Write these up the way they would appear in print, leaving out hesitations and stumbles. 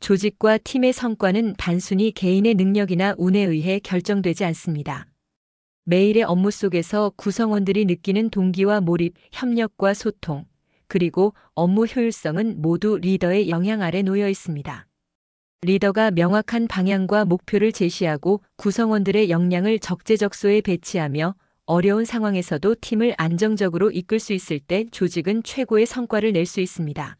조직과 팀의 성과는 단순히 개인의 능력이나 운에 의해 결정되지 않습니다. 매일의 업무 속에서 구성원들이 느끼는 동기와 몰입, 협력과 소통, 그리고 업무 효율성은 모두 리더의 영향 아래 놓여 있습니다. 리더가 명확한 방향과 목표를 제시하고 구성원들의 역량을 적재적소에 배치하며 어려운 상황에서도 팀을 안정적으로 이끌 수 있을 때 조직은 최고의 성과를 낼 수 있습니다.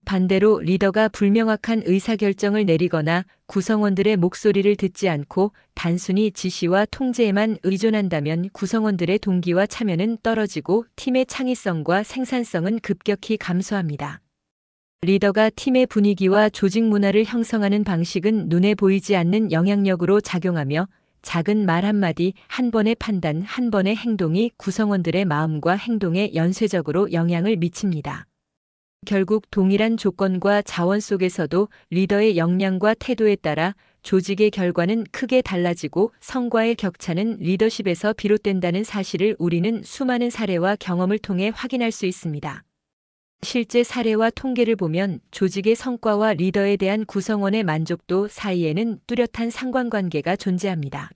반대로 리더가 불명확한 의사결정을 내리거나 구성원들의 목소리를 듣지 않고 단순히 지시와 통제에만 의존한다면 구성원들의 동기와 참여는 떨어지고 팀의 창의성과 생산성은 급격히 감소합니다. 리더가 팀의 분위기와 조직 문화를 형성하는 방식은 눈에 보이지 않는 영향력으로 작용하며 작은 말 한마디, 한 번의 판단, 한 번의 행동이 구성원들의 마음과 행동에 연쇄적으로 영향을 미칩니다. 결국 동일한 조건과 자원 속에서도 리더의 역량과 태도에 따라 조직의 결과는 크게 달라지고 성과의 격차는 리더십에서 비롯된다는 사실을 우리는 수많은 사례와 경험을 통해 확인할 수 있습니다. 실제 사례와 통계를 보면 조직의 성과와 리더에 대한 구성원의 만족도 사이에는 뚜렷한 상관관계가 존재합니다.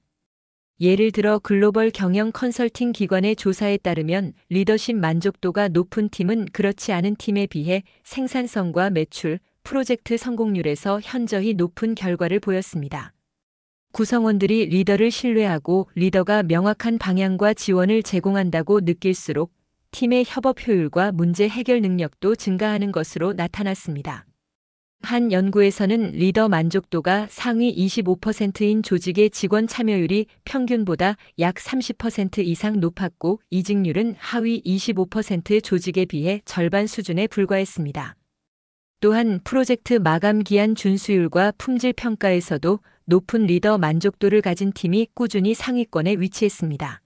예를 들어 글로벌 경영 컨설팅 기관의 조사에 따르면 리더십 만족도가 높은 팀은 그렇지 않은 팀에 비해 생산성과 매출, 프로젝트 성공률에서 현저히 높은 결과를 보였습니다. 구성원들이 리더를 신뢰하고 리더가 명확한 방향과 지원을 제공한다고 느낄수록 팀의 협업 효율과 문제 해결 능력도 증가하는 것으로 나타났습니다. 한 연구에서는 리더 만족도가 상위 25%인 조직의 직원 참여율이 평균보다 약 30% 이상 높았고 이직률은 하위 25% 조직에 비해 절반 수준에 불과했습니다. 또한 프로젝트 마감 기한 준수율과 품질 평가에서도 높은 리더 만족도를 가진 팀이 꾸준히 상위권에 위치했습니다.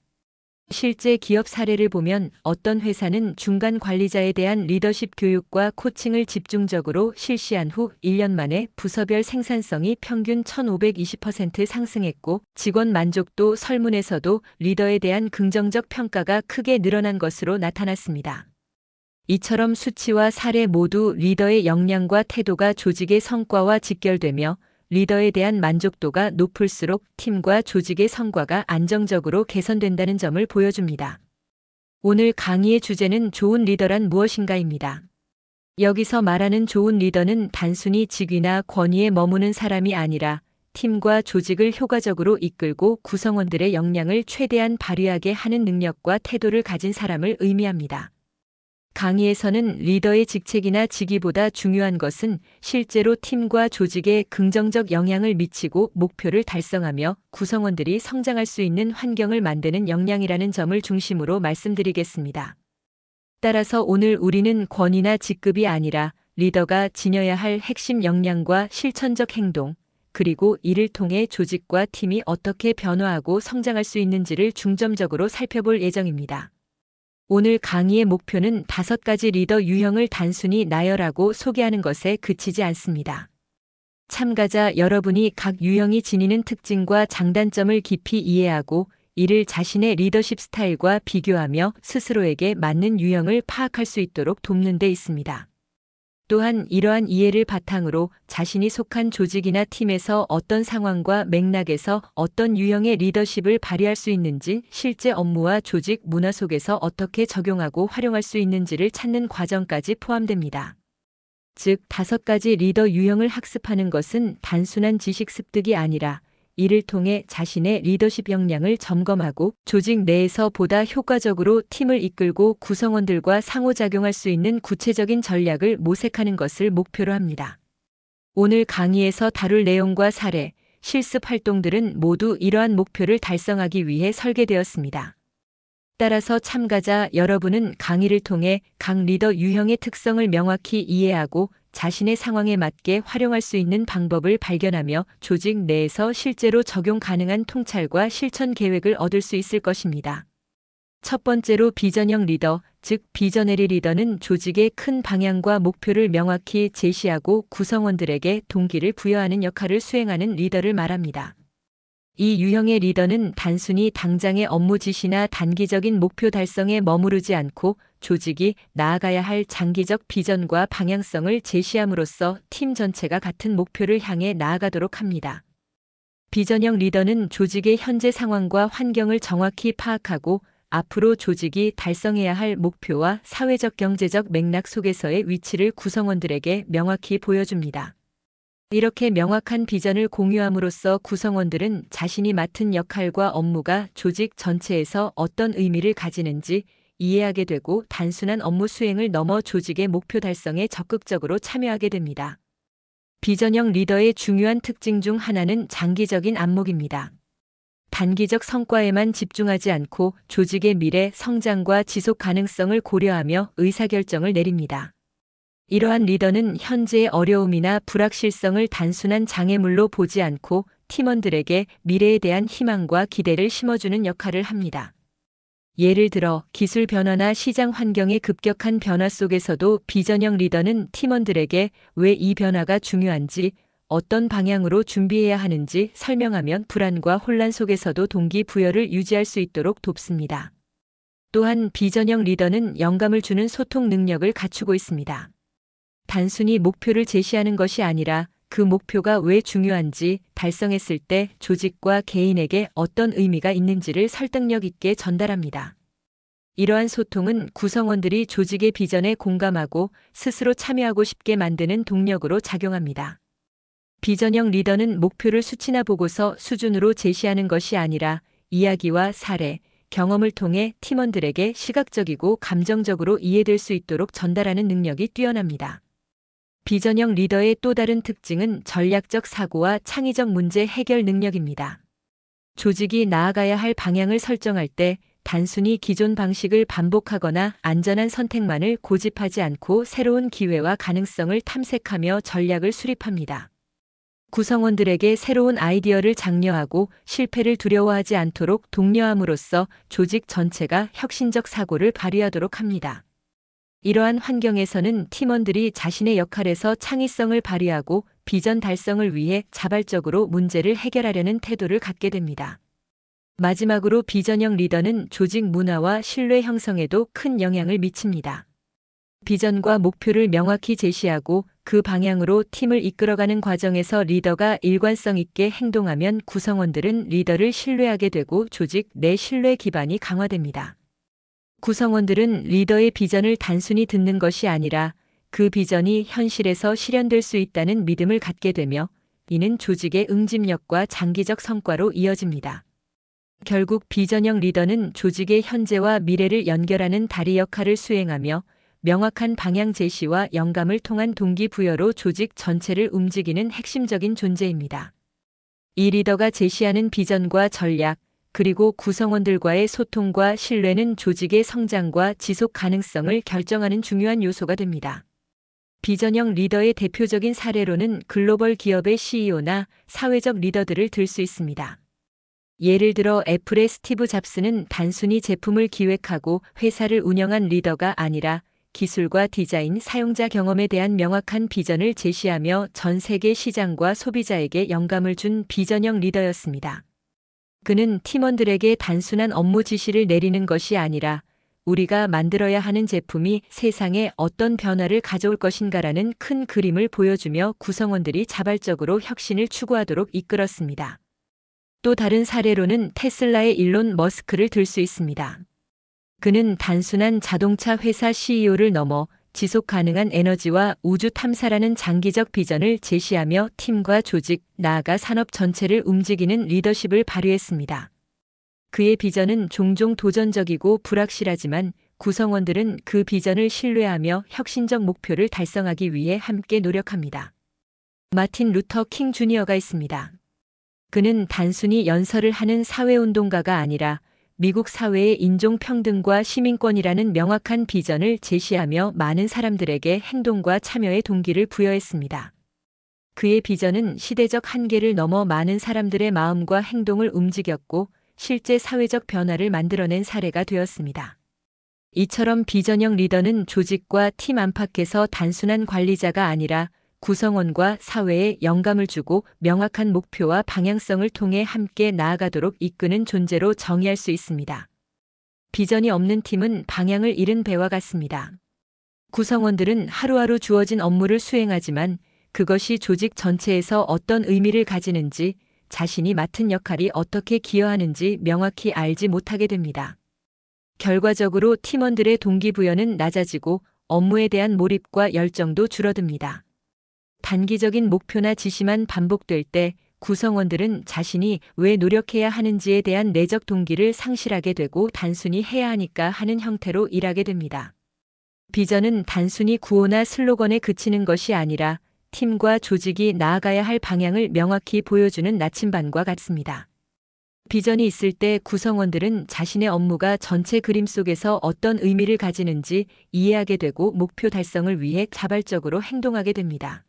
실제 기업 사례를 보면 어떤 회사는 중간 관리자에 대한 리더십 교육과 코칭을 집중적으로 실시한 후 1년 만에 부서별 생산성이 평균 1520% 상승했고 직원 만족도 설문에서도 리더에 대한 긍정적 평가가 크게 늘어난 것으로 나타났습니다. 이처럼 수치와 사례 모두 리더의 역량과 태도가 조직의 성과와 직결되며 리더에 대한 만족도가 높을수록 팀과 조직의 성과가 안정적으로 개선된다는 점을 보여줍니다. 오늘 강의의 주제는 좋은 리더란 무엇인가입니다. 여기서 말하는 좋은 리더는 단순히 직위나 권위에 머무는 사람이 아니라 팀과 조직을 효과적으로 이끌고 구성원들의 역량을 최대한 발휘하게 하는 능력과 태도를 가진 사람을 의미합니다. 강의에서는 리더의 직책이나 직위보다 중요한 것은 실제로 팀과 조직에 긍정적 영향을 미치고 목표를 달성하며 구성원들이 성장할 수 있는 환경을 만드는 역량이라는 점을 중심으로 말씀드리겠습니다. 따라서 오늘 우리는 권위나 직급이 아니라 리더가 지녀야 할 핵심 역량과 실천적 행동, 그리고 이를 통해 조직과 팀이 어떻게 변화하고 성장할 수 있는지를 중점적으로 살펴볼 예정입니다. 오늘 강의의 목표는 5가지 리더 유형을 단순히 나열하고 소개하는 것에 그치지 않습니다. 참가자 여러분이 각 유형이 지니는 특징과 장단점을 깊이 이해하고 이를 자신의 리더십 스타일과 비교하며 스스로에게 맞는 유형을 파악할 수 있도록 돕는 데 있습니다. 또한 이러한 이해를 바탕으로 자신이 속한 조직이나 팀에서 어떤 상황과 맥락에서 어떤 유형의 리더십을 발휘할 수 있는지, 실제 업무와 조직 문화 속에서 어떻게 적용하고 활용할 수 있는지를 찾는 과정까지 포함됩니다. 즉, 5가지 리더 유형을 학습하는 것은 단순한 지식 습득이 아니라 이를 통해 자신의 리더십 역량을 점검하고 조직 내에서 보다 효과적으로 팀을 이끌고 구성원들과 상호작용할 수 있는 구체적인 전략을 모색하는 것을 목표로 합니다. 오늘 강의에서 다룰 내용과 사례, 실습 활동들은 모두 이러한 목표를 달성하기 위해 설계되었습니다. 따라서 참가자 여러분은 강의를 통해 각 리더 유형의 특성을 명확히 이해하고 자신의 상황에 맞게 활용할 수 있는 방법을 발견하며 조직 내에서 실제로 적용 가능한 통찰과 실천 계획을 얻을 수 있을 것입니다. 첫 번째로 비전형 리더, 즉 비저너리 리더는 조직의 큰 방향과 목표를 명확히 제시하고 구성원들에게 동기를 부여하는 역할을 수행하는 리더를 말합니다. 이 유형의 리더는 단순히 당장의 업무 지시나 단기적인 목표 달성에 머무르지 않고 조직이 나아가야 할 장기적 비전과 방향성을 제시함으로써 팀 전체가 같은 목표를 향해 나아가도록 합니다. 비전형 리더는 조직의 현재 상황과 환경을 정확히 파악하고 앞으로 조직이 달성해야 할 목표와 사회적 경제적 맥락 속에서의 위치를 구성원들에게 명확히 보여줍니다. 이렇게 명확한 비전을 공유함으로써 구성원들은 자신이 맡은 역할과 업무가 조직 전체에서 어떤 의미를 가지는지 이해하게 되고 단순한 업무 수행을 넘어 조직의 목표 달성에 적극적으로 참여하게 됩니다. 비전형 리더의 중요한 특징 중 하나는 장기적인 안목입니다. 단기적 성과에만 집중하지 않고 조직의 미래 성장과 지속 가능성을 고려하며 의사결정을 내립니다. 이러한 리더는 현재의 어려움이나 불확실성을 단순한 장애물로 보지 않고 팀원들에게 미래에 대한 희망과 기대를 심어주는 역할을 합니다. 예를 들어 기술 변화나 시장 환경의 급격한 변화 속에서도 비전형 리더는 팀원들에게 왜 이 변화가 중요한지, 어떤 방향으로 준비해야 하는지 설명하면 불안과 혼란 속에서도 동기부여를 유지할 수 있도록 돕습니다. 또한 비전형 리더는 영감을 주는 소통 능력을 갖추고 있습니다. 단순히 목표를 제시하는 것이 아니라 그 목표가 왜 중요한지, 달성했을 때 조직과 개인에게 어떤 의미가 있는지를 설득력 있게 전달합니다. 이러한 소통은 구성원들이 조직의 비전에 공감하고 스스로 참여하고 싶게 만드는 동력으로 작용합니다. 비전형 리더는 목표를 수치나 보고서 수준으로 제시하는 것이 아니라 이야기와 사례, 경험을 통해 팀원들에게 시각적이고 감정적으로 이해될 수 있도록 전달하는 능력이 뛰어납니다. 비전형 리더의 또 다른 특징은 전략적 사고와 창의적 문제 해결 능력입니다. 조직이 나아가야 할 방향을 설정할 때 단순히 기존 방식을 반복하거나 안전한 선택만을 고집하지 않고 새로운 기회와 가능성을 탐색하며 전략을 수립합니다. 구성원들에게 새로운 아이디어를 장려하고 실패를 두려워하지 않도록 독려함으로써 조직 전체가 혁신적 사고를 발휘하도록 합니다. 이러한 환경에서는 팀원들이 자신의 역할에서 창의성을 발휘하고 비전 달성을 위해 자발적으로 문제를 해결하려는 태도를 갖게 됩니다. 마지막으로 비전형 리더는 조직 문화와 신뢰 형성에도 큰 영향을 미칩니다. 비전과 목표를 명확히 제시하고 그 방향으로 팀을 이끌어가는 과정에서 리더가 일관성 있게 행동하면 구성원들은 리더를 신뢰하게 되고 조직 내 신뢰 기반이 강화됩니다. 구성원들은 리더의 비전을 단순히 듣는 것이 아니라 그 비전이 현실에서 실현될 수 있다는 믿음을 갖게 되며 이는 조직의 응집력과 장기적 성과로 이어집니다. 결국 비전형 리더는 조직의 현재와 미래를 연결하는 다리 역할을 수행하며 명확한 방향 제시와 영감을 통한 동기부여로 조직 전체를 움직이는 핵심적인 존재입니다. 이 리더가 제시하는 비전과 전략, 그리고 구성원들과의 소통과 신뢰는 조직의 성장과 지속 가능성을 결정하는 중요한 요소가 됩니다. 비전형 리더의 대표적인 사례로는 글로벌 기업의 CEO나 사회적 리더들을 들 수 있습니다. 예를 들어 애플의 스티브 잡스는 단순히 제품을 기획하고 회사를 운영한 리더가 아니라 기술과 디자인, 사용자 경험에 대한 명확한 비전을 제시하며 전 세계 시장과 소비자에게 영감을 준 비전형 리더였습니다. 그는 팀원들에게 단순한 업무 지시를 내리는 것이 아니라 우리가 만들어야 하는 제품이 세상에 어떤 변화를 가져올 것인가라는 큰 그림을 보여주며 구성원들이 자발적으로 혁신을 추구하도록 이끌었습니다. 또 다른 사례로는 테슬라의 일론 머스크를 들 수 있습니다. 그는 단순한 자동차 회사 CEO를 넘어 지속 가능한 에너지와 우주 탐사라는 장기적 비전을 제시하며 팀과 조직, 나아가 산업 전체를 움직이는 리더십을 발휘했습니다. 그의 비전은 종종 도전적이고 불확실하지만 구성원들은 그 비전을 신뢰하며 혁신적 목표를 달성하기 위해 함께 노력합니다. 마틴 루터 킹 주니어가 있습니다. 그는 단순히 연설을 하는 사회운동가가 아니라 미국 사회의 인종평등과 시민권이라는 명확한 비전을 제시하며 많은 사람들에게 행동과 참여의 동기를 부여했습니다. 그의 비전은 시대적 한계를 넘어 많은 사람들의 마음과 행동을 움직였고 실제 사회적 변화를 만들어낸 사례가 되었습니다. 이처럼 비전형 리더는 조직과 팀 안팎에서 단순한 관리자가 아니라 구성원과 사회에 영감을 주고 명확한 목표와 방향성을 통해 함께 나아가도록 이끄는 존재로 정의할 수 있습니다. 비전이 없는 팀은 방향을 잃은 배와 같습니다. 구성원들은 하루하루 주어진 업무를 수행하지만 그것이 조직 전체에서 어떤 의미를 가지는지, 자신이 맡은 역할이 어떻게 기여하는지 명확히 알지 못하게 됩니다. 결과적으로 팀원들의 동기부여는 낮아지고 업무에 대한 몰입과 열정도 줄어듭니다. 단기적인 목표나 지시만 반복될 때 구성원들은 자신이 왜 노력해야 하는지에 대한 내적 동기를 상실하게 되고 단순히 해야 하니까 하는 형태로 일하게 됩니다. 비전은 단순히 구호나 슬로건에 그치는 것이 아니라 팀과 조직이 나아가야 할 방향을 명확히 보여주는 나침반과 같습니다. 비전이 있을 때 구성원들은 자신의 업무가 전체 그림 속에서 어떤 의미를 가지는지 이해하게 되고 목표 달성을 위해 자발적으로 행동하게 됩니다.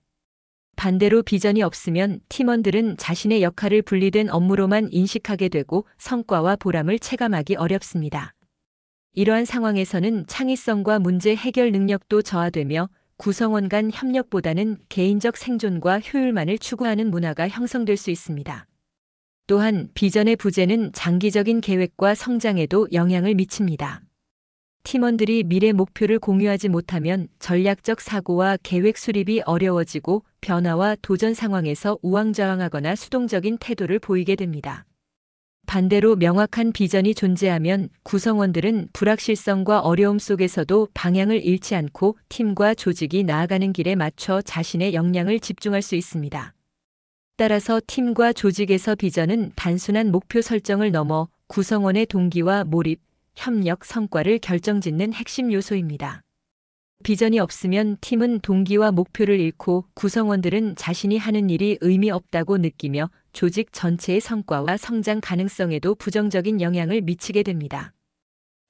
반대로 비전이 없으면 팀원들은 자신의 역할을 분리된 업무로만 인식하게 되고 성과와 보람을 체감하기 어렵습니다. 이러한 상황에서는 창의성과 문제 해결 능력도 저하되며 구성원 간 협력보다는 개인적 생존과 효율만을 추구하는 문화가 형성될 수 있습니다. 또한 비전의 부재는 장기적인 계획과 성장에도 영향을 미칩니다. 팀원들이 미래 목표를 공유하지 못하면 전략적 사고와 계획 수립이 어려워지고 변화와 도전 상황에서 우왕좌왕하거나 수동적인 태도를 보이게 됩니다. 반대로 명확한 비전이 존재하면 구성원들은 불확실성과 어려움 속에서도 방향을 잃지 않고 팀과 조직이 나아가는 길에 맞춰 자신의 역량을 집중할 수 있습니다. 따라서 팀과 조직에서 비전은 단순한 목표 설정을 넘어 구성원의 동기와 몰입, 협력, 성과를 결정짓는 핵심 요소입니다. 비전이 없으면 팀은 동기와 목표를 잃고 구성원들은 자신이 하는 일이 의미 없다고 느끼며 조직 전체의 성과와 성장 가능성에도 부정적인 영향을 미치게 됩니다.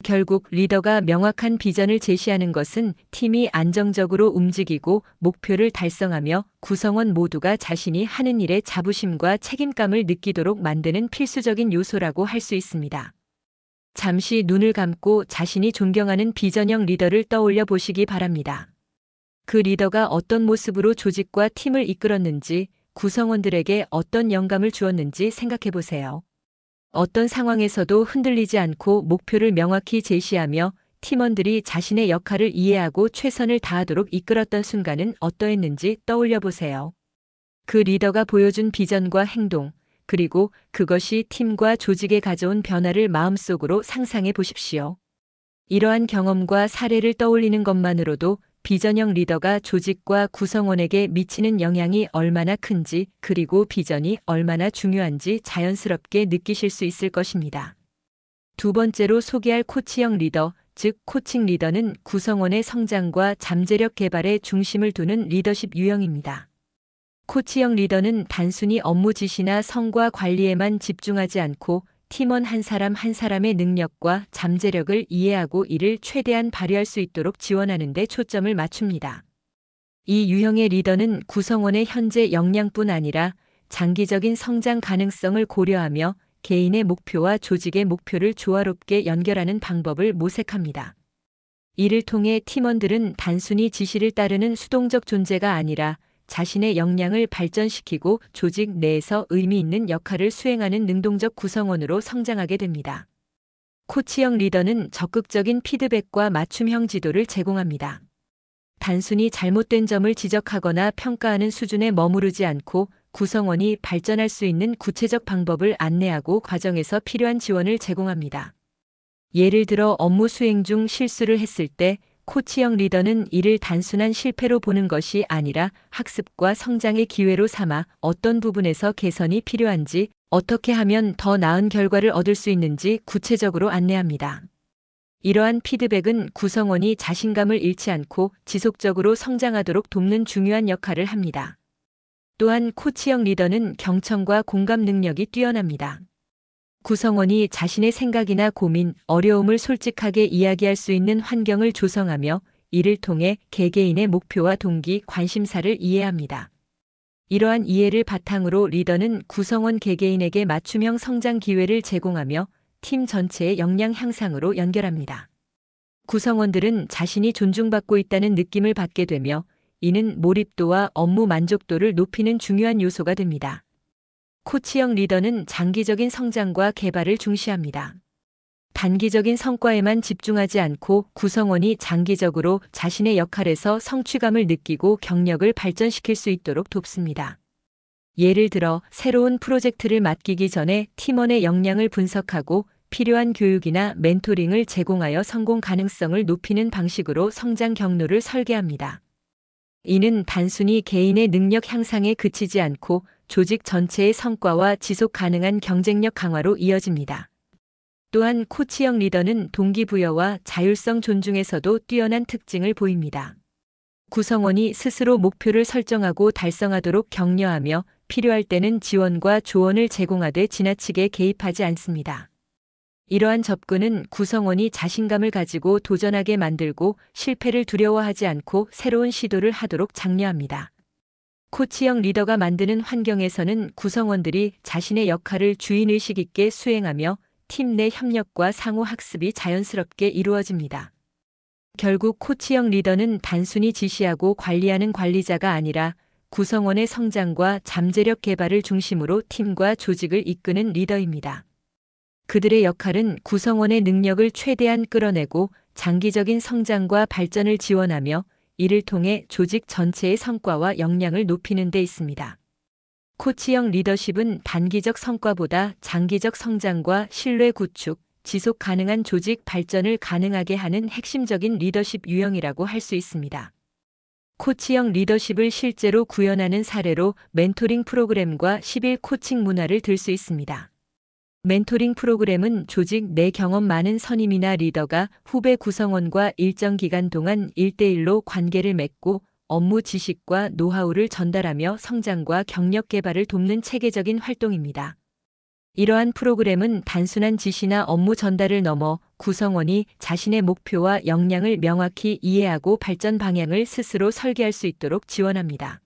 결국 리더가 명확한 비전을 제시하는 것은 팀이 안정적으로 움직이고 목표를 달성하며 구성원 모두가 자신이 하는 일에 자부심과 책임감을 느끼도록 만드는 필수적인 요소라고 할 수 있습니다. 잠시 눈을 감고 자신이 존경하는 비전형 리더를 떠올려 보시기 바랍니다. 그 리더가 어떤 모습으로 조직과 팀을 이끌었는지, 구성원들에게 어떤 영감을 주었는지 생각해 보세요. 어떤 상황에서도 흔들리지 않고 목표를 명확히 제시하며 팀원들이 자신의 역할을 이해하고 최선을 다하도록 이끌었던 순간은 어떠했는지 떠올려 보세요. 그 리더가 보여준 비전과 행동, 그리고 그것이 팀과 조직에 가져온 변화를 마음속으로 상상해 보십시오. 이러한 경험과 사례를 떠올리는 것만으로도 비전형 리더가 조직과 구성원에게 미치는 영향이 얼마나 큰지, 그리고 비전이 얼마나 중요한지 자연스럽게 느끼실 수 있을 것입니다. 두 번째로 소개할 코치형 리더, 즉 코칭 리더는 구성원의 성장과 잠재력 개발에 중심을 두는 리더십 유형입니다. 코치형 리더는 단순히 업무 지시나 성과 관리에만 집중하지 않고 팀원 한 사람 한 사람의 능력과 잠재력을 이해하고 이를 최대한 발휘할 수 있도록 지원하는 데 초점을 맞춥니다. 이 유형의 리더는 구성원의 현재 역량뿐 아니라 장기적인 성장 가능성을 고려하며 개인의 목표와 조직의 목표를 조화롭게 연결하는 방법을 모색합니다. 이를 통해 팀원들은 단순히 지시를 따르는 수동적 존재가 아니라 자신의 역량을 발전시키고 조직 내에서 의미 있는 역할을 수행하는 능동적 구성원으로 성장하게 됩니다. 코치형 리더는 적극적인 피드백과 맞춤형 지도를 제공합니다. 단순히 잘못된 점을 지적하거나 평가하는 수준에 머무르지 않고 구성원이 발전할 수 있는 구체적 방법을 안내하고 과정에서 필요한 지원을 제공합니다. 예를 들어 업무 수행 중 실수를 했을 때 코치형 리더는 이를 단순한 실패로 보는 것이 아니라 학습과 성장의 기회로 삼아 어떤 부분에서 개선이 필요한지, 어떻게 하면 더 나은 결과를 얻을 수 있는지 구체적으로 안내합니다. 이러한 피드백은 구성원이 자신감을 잃지 않고 지속적으로 성장하도록 돕는 중요한 역할을 합니다. 또한 코치형 리더는 경청과 공감 능력이 뛰어납니다. 구성원이 자신의 생각이나 고민, 어려움을 솔직하게 이야기할 수 있는 환경을 조성하며 이를 통해 개개인의 목표와 동기, 관심사를 이해합니다. 이러한 이해를 바탕으로 리더는 구성원 개개인에게 맞춤형 성장 기회를 제공하며 팀 전체의 역량 향상으로 연결합니다. 구성원들은 자신이 존중받고 있다는 느낌을 받게 되며 이는 몰입도와 업무 만족도를 높이는 중요한 요소가 됩니다. 코치형 리더는 장기적인 성장과 개발을 중시합니다. 단기적인 성과에만 집중하지 않고 구성원이 장기적으로 자신의 역할에서 성취감을 느끼고 경력을 발전시킬 수 있도록 돕습니다. 예를 들어 새로운 프로젝트를 맡기기 전에 팀원의 역량을 분석하고 필요한 교육이나 멘토링을 제공하여 성공 가능성을 높이는 방식으로 성장 경로를 설계합니다. 이는 단순히 개인의 능력 향상에 그치지 않고 조직 전체의 성과와 지속 가능한 경쟁력 강화로 이어집니다. 또한 코치형 리더는 동기부여와 자율성 존중에서도 뛰어난 특징을 보입니다. 구성원이 스스로 목표를 설정하고 달성하도록 격려하며 필요할 때는 지원과 조언을 제공하되 지나치게 개입하지 않습니다. 이러한 접근은 구성원이 자신감을 가지고 도전하게 만들고 실패를 두려워하지 않고 새로운 시도를 하도록 장려합니다. 코치형 리더가 만드는 환경에서는 구성원들이 자신의 역할을 주인의식 있게 수행하며 팀 내 협력과 상호 학습이 자연스럽게 이루어집니다. 결국 코치형 리더는 단순히 지시하고 관리하는 관리자가 아니라 구성원의 성장과 잠재력 개발을 중심으로 팀과 조직을 이끄는 리더입니다. 그들의 역할은 구성원의 능력을 최대한 끌어내고 장기적인 성장과 발전을 지원하며 이를 통해 조직 전체의 성과와 역량을 높이는 데 있습니다. 코치형 리더십은 단기적 성과보다 장기적 성장과 신뢰 구축, 지속 가능한 조직 발전을 가능하게 하는 핵심적인 리더십 유형이라고 할 수 있습니다. 코치형 리더십을 실제로 구현하는 사례로 멘토링 프로그램과 10일 코칭 문화를 들 수 있습니다. 멘토링 프로그램은 조직 내 경험 많은 선임이나 리더가 후배 구성원과 일정 기간 동안 1대1로 관계를 맺고 업무 지식과 노하우를 전달하며 성장과 경력 개발을 돕는 체계적인 활동입니다. 이러한 프로그램은 단순한 지시나 업무 전달을 넘어 구성원이 자신의 목표와 역량을 명확히 이해하고 발전 방향을 스스로 설계할 수 있도록 지원합니다.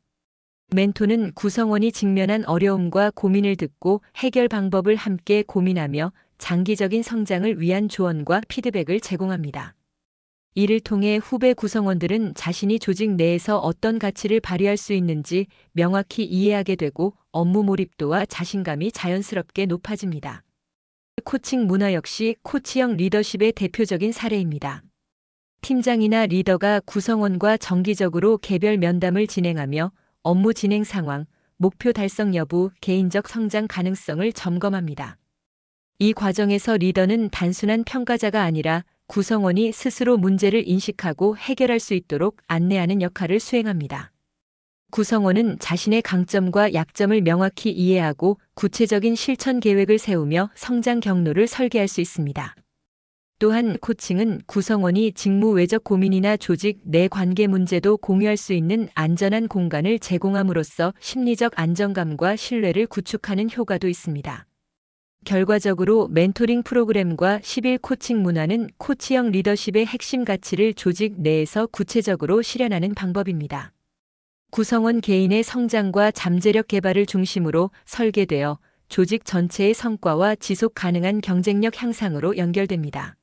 멘토는 구성원이 직면한 어려움과 고민을 듣고 해결 방법을 함께 고민하며 장기적인 성장을 위한 조언과 피드백을 제공합니다. 이를 통해 후배 구성원들은 자신이 조직 내에서 어떤 가치를 발휘할 수 있는지 명확히 이해하게 되고 업무 몰입도와 자신감이 자연스럽게 높아집니다. 코칭 문화 역시 코치형 리더십의 대표적인 사례입니다. 팀장이나 리더가 구성원과 정기적으로 개별 면담을 진행하며 업무 진행 상황, 목표 달성 여부, 개인적 성장 가능성을 점검합니다. 이 과정에서 리더는 단순한 평가자가 아니라 구성원이 스스로 문제를 인식하고 해결할 수 있도록 안내하는 역할을 수행합니다. 구성원은 자신의 강점과 약점을 명확히 이해하고 구체적인 실천 계획을 세우며 성장 경로를 설계할 수 있습니다. 또한 코칭은 구성원이 직무 외적 고민이나 조직 내 관계 문제도 공유할 수 있는 안전한 공간을 제공함으로써 심리적 안정감과 신뢰를 구축하는 효과도 있습니다. 결과적으로 멘토링 프로그램과 10일 코칭 문화는 코치형 리더십의 핵심 가치를 조직 내에서 구체적으로 실현하는 방법입니다. 구성원 개인의 성장과 잠재력 개발을 중심으로 설계되어 조직 전체의 성과와 지속 가능한 경쟁력 향상으로 연결됩니다.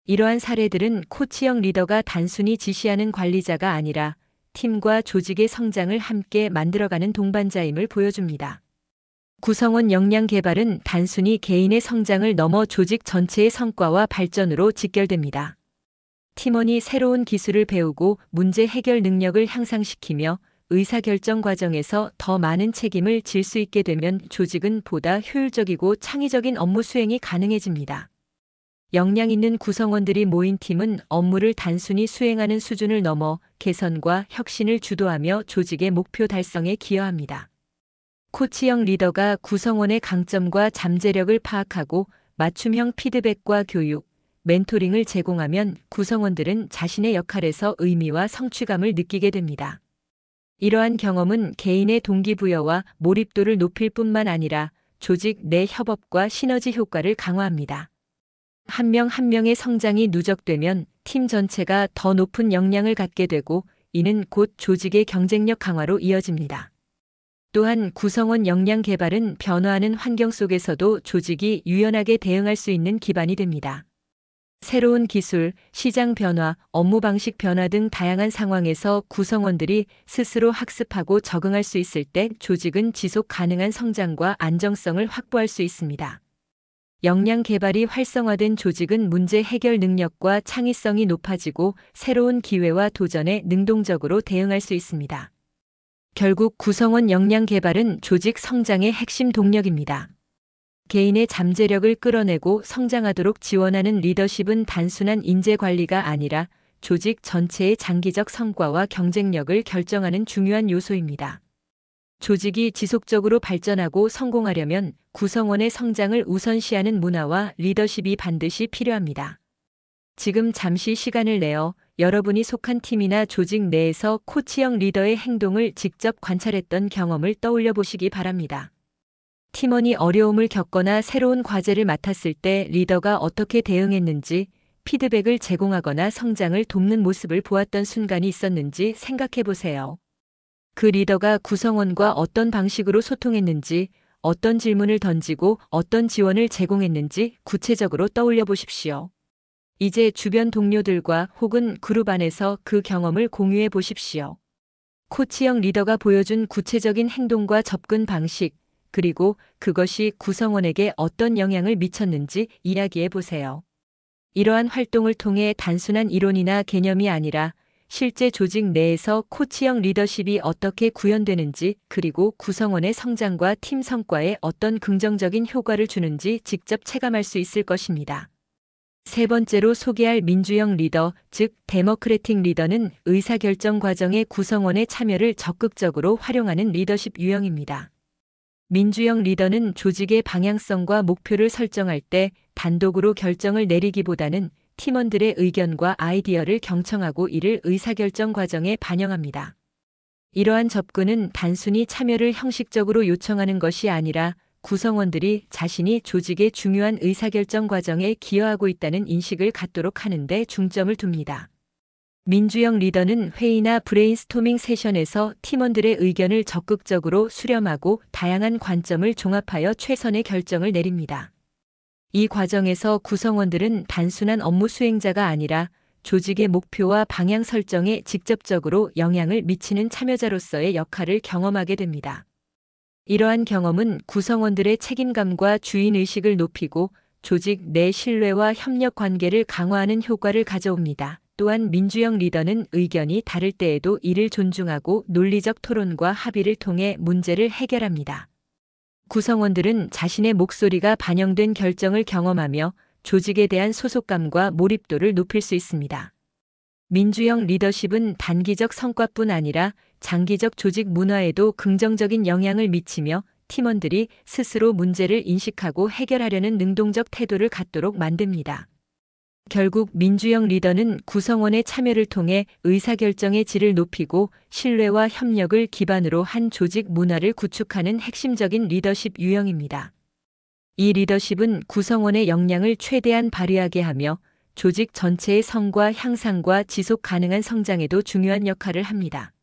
이러한 사례들은 코치형 리더가 단순히 지시하는 관리자가 아니라 팀과 조직의 성장을 함께 만들어가는 동반자임을 보여줍니다. 구성원 역량 개발은 단순히 개인의 성장을 넘어 조직 전체의 성과와 발전으로 직결됩니다. 팀원이 새로운 기술을 배우고 문제 해결 능력을 향상시키며 의사결정 과정에서 더 많은 책임을 질 수 있게 되면 조직은 보다 효율적이고 창의적인 업무 수행이 가능해집니다. 역량 있는 구성원들이 모인 팀은 업무를 단순히 수행하는 수준을 넘어 개선과 혁신을 주도하며 조직의 목표 달성에 기여합니다. 코치형 리더가 구성원의 강점과 잠재력을 파악하고 맞춤형 피드백과 교육, 멘토링을 제공하면 구성원들은 자신의 역할에서 의미와 성취감을 느끼게 됩니다. 이러한 경험은 개인의 동기부여와 몰입도를 높일 뿐만 아니라 조직 내 협업과 시너지 효과를 강화합니다. 한 명 한 명의 성장이 누적되면 팀 전체가 더 높은 역량을 갖게 되고 이는 곧 조직의 경쟁력 강화로 이어집니다. 또한 구성원 역량 개발은 변화하는 환경 속에서도 조직이 유연하게 대응할 수 있는 기반이 됩니다. 새로운 기술, 시장 변화, 업무 방식 변화 등 다양한 상황에서 구성원들이 스스로 학습하고 적응할 수 있을 때 조직은 지속 가능한 성장과 안정성을 확보할 수 있습니다. 역량 개발이 활성화된 조직은 문제 해결 능력과 창의성이 높아지고 새로운 기회와 도전에 능동적으로 대응할 수 있습니다. 결국 구성원 역량 개발은 조직 성장의 핵심 동력입니다. 개인의 잠재력을 끌어내고 성장하도록 지원하는 리더십은 단순한 인재 관리가 아니라 조직 전체의 장기적 성과와 경쟁력을 결정하는 중요한 요소입니다. 조직이 지속적으로 발전하고 성공하려면 구성원의 성장을 우선시하는 문화와 리더십이 반드시 필요합니다. 지금 잠시 시간을 내어 여러분이 속한 팀이나 조직 내에서 코치형 리더의 행동을 직접 관찰했던 경험을 떠올려 보시기 바랍니다. 팀원이 어려움을 겪거나 새로운 과제를 맡았을 때 리더가 어떻게 대응했는지, 피드백을 제공하거나 성장을 돕는 모습을 보았던 순간이 있었는지 생각해 보세요. 그 리더가 구성원과 어떤 방식으로 소통했는지, 어떤 질문을 던지고 어떤 지원을 제공했는지 구체적으로 떠올려 보십시오. 이제 주변 동료들과 혹은 그룹 안에서 그 경험을 공유해 보십시오. 코치형 리더가 보여준 구체적인 행동과 접근 방식, 그리고 그것이 구성원에게 어떤 영향을 미쳤는지 이야기해 보세요. 이러한 활동을 통해 단순한 이론이나 개념이 아니라 실제 조직 내에서 코치형 리더십이 어떻게 구현되는지, 그리고 구성원의 성장과 팀 성과에 어떤 긍정적인 효과를 주는지 직접 체감할 수 있을 것입니다. 세 번째로 소개할 민주형 리더, 즉 데모크래틱 리더는 의사결정 과정의 구성원의 참여를 적극적으로 활용하는 리더십 유형입니다. 민주형 리더는 조직의 방향성과 목표를 설정할 때 단독으로 결정을 내리기보다는 팀원들의 의견과 아이디어를 경청하고 이를 의사결정 과정에 반영합니다. 이러한 접근은 단순히 참여를 형식적으로 요청하는 것이 아니라 구성원들이 자신이 조직의 중요한 의사결정 과정에 기여하고 있다는 인식을 갖도록 하는 데 중점을 둡니다. 민주형 리더는 회의나 브레인스토밍 세션에서 팀원들의 의견을 적극적으로 수렴하고 다양한 관점을 종합하여 최선의 결정을 내립니다. 이 과정에서 구성원들은 단순한 업무 수행자가 아니라 조직의 목표와 방향 설정에 직접적으로 영향을 미치는 참여자로서의 역할을 경험하게 됩니다. 이러한 경험은 구성원들의 책임감과 주인의식을 높이고 조직 내 신뢰와 협력 관계를 강화하는 효과를 가져옵니다. 또한 민주형 리더는 의견이 다를 때에도 이를 존중하고 논리적 토론과 합의를 통해 문제를 해결합니다. 구성원들은 자신의 목소리가 반영된 결정을 경험하며 조직에 대한 소속감과 몰입도를 높일 수 있습니다. 민주형 리더십은 단기적 성과뿐 아니라 장기적 조직 문화에도 긍정적인 영향을 미치며 팀원들이 스스로 문제를 인식하고 해결하려는 능동적 태도를 갖도록 만듭니다. 결국 민주형 리더는 구성원의 참여를 통해 의사결정의 질을 높이고 신뢰와 협력을 기반으로 한 조직 문화를 구축하는 핵심적인 리더십 유형입니다. 이 리더십은 구성원의 역량을 최대한 발휘하게 하며 조직 전체의 성과 향상과 지속 가능한 성장에도 중요한 역할을 합니다.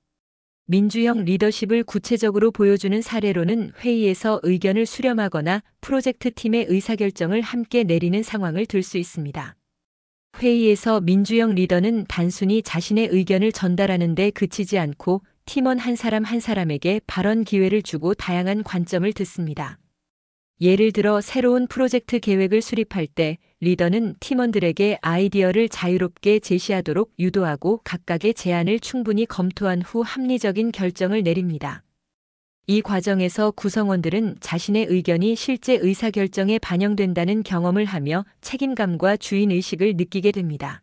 민주형 리더십을 구체적으로 보여주는 사례로는 회의에서 의견을 수렴하거나 프로젝트 팀의 의사결정을 함께 내리는 상황을 들 수 있습니다. 회의에서 민주형 리더는 단순히 자신의 의견을 전달하는 데 그치지 않고 팀원 한 사람 한 사람에게 발언 기회를 주고 다양한 관점을 듣습니다. 예를 들어 새로운 프로젝트 계획을 수립할 때 리더는 팀원들에게 아이디어를 자유롭게 제시하도록 유도하고 각각의 제안을 충분히 검토한 후 합리적인 결정을 내립니다. 이 과정에서 구성원들은 자신의 의견이 실제 의사결정에 반영된다는 경험을 하며 책임감과 주인의식을 느끼게 됩니다.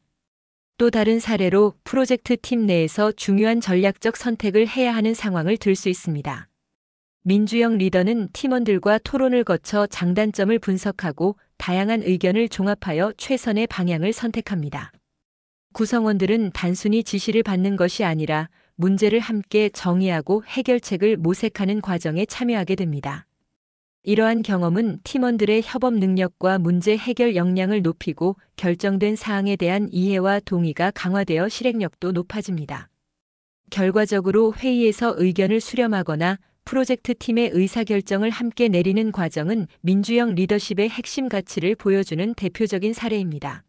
또 다른 사례로 프로젝트 팀 내에서 중요한 전략적 선택을 해야 하는 상황을 들 수 있습니다. 민주형 리더는 팀원들과 토론을 거쳐 장단점을 분석하고 다양한 의견을 종합하여 최선의 방향을 선택합니다. 구성원들은 단순히 지시를 받는 것이 아니라 문제를 함께 정의하고 해결책을 모색하는 과정에 참여하게 됩니다. 이러한 경험은 팀원들의 협업 능력과 문제 해결 역량을 높이고 결정된 사항에 대한 이해와 동의가 강화되어 실행력도 높아집니다. 결과적으로 회의에서 의견을 수렴하거나 프로젝트 팀의 의사결정을 함께 내리는 과정은 민주형 리더십의 핵심 가치를 보여주는 대표적인 사례입니다.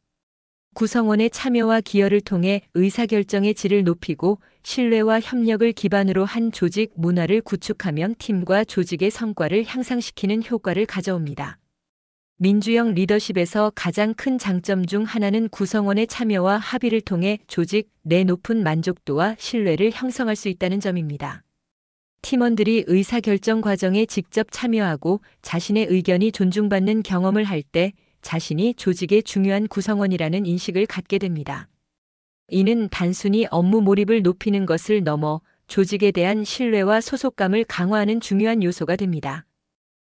구성원의 참여와 기여를 통해 의사결정의 질을 높이고 신뢰와 협력을 기반으로 한 조직 문화를 구축하면 팀과 조직의 성과를 향상시키는 효과를 가져옵니다. 민주형 리더십에서 가장 큰 장점 중 하나는 구성원의 참여와 합의를 통해 조직 내 높은 만족도와 신뢰를 형성할 수 있다는 점입니다. 팀원들이 의사결정 과정에 직접 참여하고 자신의 의견이 존중받는 경험을 할 때 자신이 조직의 중요한 구성원이라는 인식을 갖게 됩니다. 이는 단순히 업무 몰입을 높이는 것을 넘어 조직에 대한 신뢰와 소속감을 강화하는 중요한 요소가 됩니다.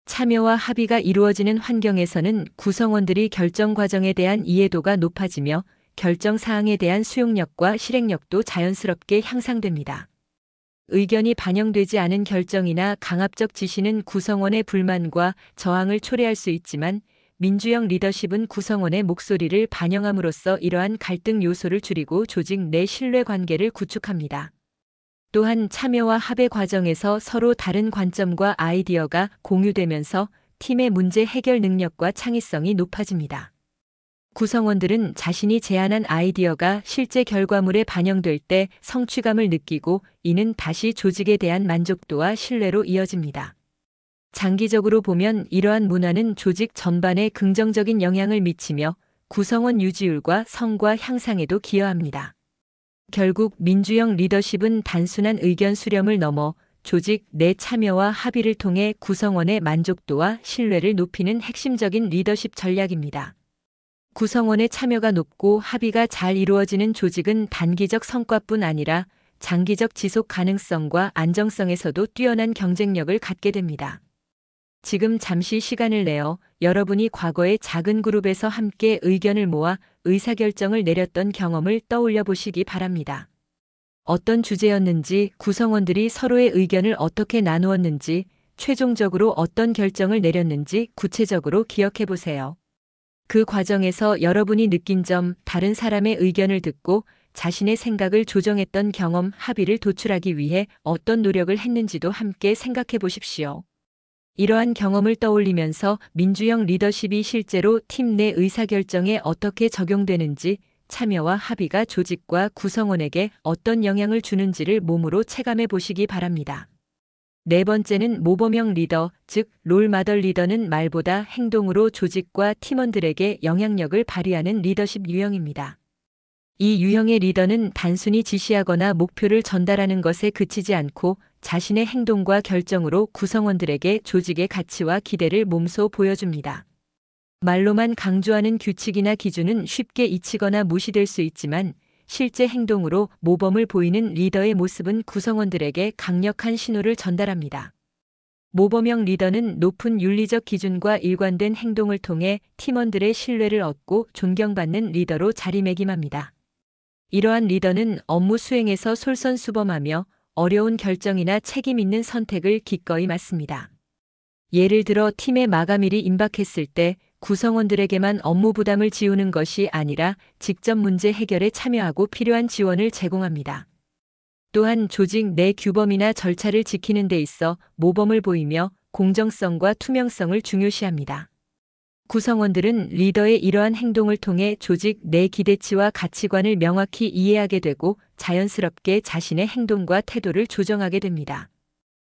참여와 합의가 이루어지는 환경에서는 구성원들이 결정 과정에 대한 이해도가 높아지며 결정 사항에 대한 수용력과 실행력도 자연스럽게 향상됩니다. 의견이 반영되지 않은 결정이나 강압적 지시는 구성원의 불만과 저항을 초래할 수 있지만 민주형 리더십은 구성원의 목소리를 반영함으로써 이러한 갈등 요소를 줄이고 조직 내 신뢰관계를 구축합니다. 또한 참여와 합의 과정에서 서로 다른 관점과 아이디어가 공유되면서 팀의 문제 해결 능력과 창의성이 높아집니다. 구성원들은 자신이 제안한 아이디어가 실제 결과물에 반영될 때 성취감을 느끼고 이는 다시 조직에 대한 만족도와 신뢰로 이어집니다. 장기적으로 보면 이러한 문화는 조직 전반에 긍정적인 영향을 미치며 구성원 유지율과 성과 향상에도 기여합니다. 결국 민주형 리더십은 단순한 의견 수렴을 넘어 조직 내 참여와 합의를 통해 구성원의 만족도와 신뢰를 높이는 핵심적인 리더십 전략입니다. 구성원의 참여가 높고 합의가 잘 이루어지는 조직은 단기적 성과뿐 아니라 장기적 지속 가능성과 안정성에서도 뛰어난 경쟁력을 갖게 됩니다. 지금 잠시 시간을 내어 여러분이 과거의 작은 그룹에서 함께 의견을 모아 의사결정을 내렸던 경험을 떠올려 보시기 바랍니다. 어떤 주제였는지, 구성원들이 서로의 의견을 어떻게 나누었는지, 최종적으로 어떤 결정을 내렸는지 구체적으로 기억해 보세요. 그 과정에서 여러분이 느낀 점, 다른 사람의 의견을 듣고 자신의 생각을 조정했던 경험, 합의를 도출하기 위해 어떤 노력을 했는지도 함께 생각해 보십시오. 이러한 경험을 떠올리면서 민주형 리더십이 실제로 팀 내 의사결정에 어떻게 적용되는지, 참여와 합의가 조직과 구성원에게 어떤 영향을 주는지를 몸으로 체감해 보시기 바랍니다. 네 번째는 모범형 리더, 즉 롤마덜 리더는 말보다 행동으로 조직과 팀원들에게 영향력을 발휘하는 리더십 유형입니다. 이 유형의 리더는 단순히 지시하거나 목표를 전달하는 것에 그치지 않고 자신의 행동과 결정으로 구성원들에게 조직의 가치와 기대를 몸소 보여줍니다. 말로만 강조하는 규칙이나 기준은 쉽게 잊히거나 무시될 수 있지만 실제 행동으로 모범을 보이는 리더의 모습은 구성원들에게 강력한 신호를 전달합니다. 모범형 리더는 높은 윤리적 기준과 일관된 행동을 통해 팀원들의 신뢰를 얻고 존경받는 리더로 자리매김합니다. 이러한 리더는 업무 수행에서 솔선수범하며 어려운 결정이나 책임 있는 선택을 기꺼이 맡습니다. 예를 들어 팀의 마감일이 임박했을 때 구성원들에게만 업무 부담을 지우는 것이 아니라 직접 문제 해결에 참여하고 필요한 지원을 제공합니다. 또한 조직 내 규범이나 절차를 지키는 데 있어 모범을 보이며 공정성과 투명성을 중요시합니다. 구성원들은 리더의 이러한 행동을 통해 조직 내 기대치와 가치관을 명확히 이해하게 되고 자연스럽게 자신의 행동과 태도를 조정하게 됩니다.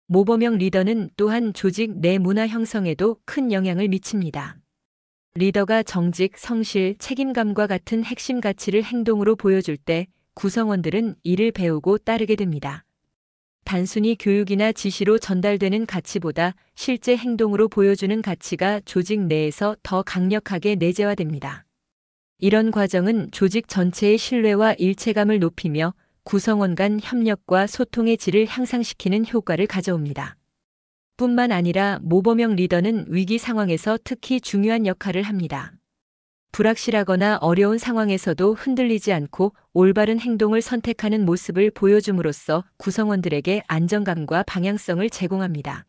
모범형 리더는 또한 조직 내 문화 형성에도 큰 영향을 미칩니다. 리더가 정직, 성실, 책임감과 같은 핵심 가치를 행동으로 보여줄 때 구성원들은 이를 배우고 따르게 됩니다. 단순히 교육이나 지시로 전달되는 가치보다 실제 행동으로 보여주는 가치가 조직 내에서 더 강력하게 내재화됩니다. 이런 과정은 조직 전체의 신뢰와 일체감을 높이며 구성원 간 협력과 소통의 질을 향상시키는 효과를 가져옵니다. 뿐만 아니라 모범형 리더는 위기 상황에서 특히 중요한 역할을 합니다. 불확실하거나 어려운 상황에서도 흔들리지 않고 올바른 행동을 선택하는 모습을 보여줌으로써 구성원들에게 안정감과 방향성을 제공합니다.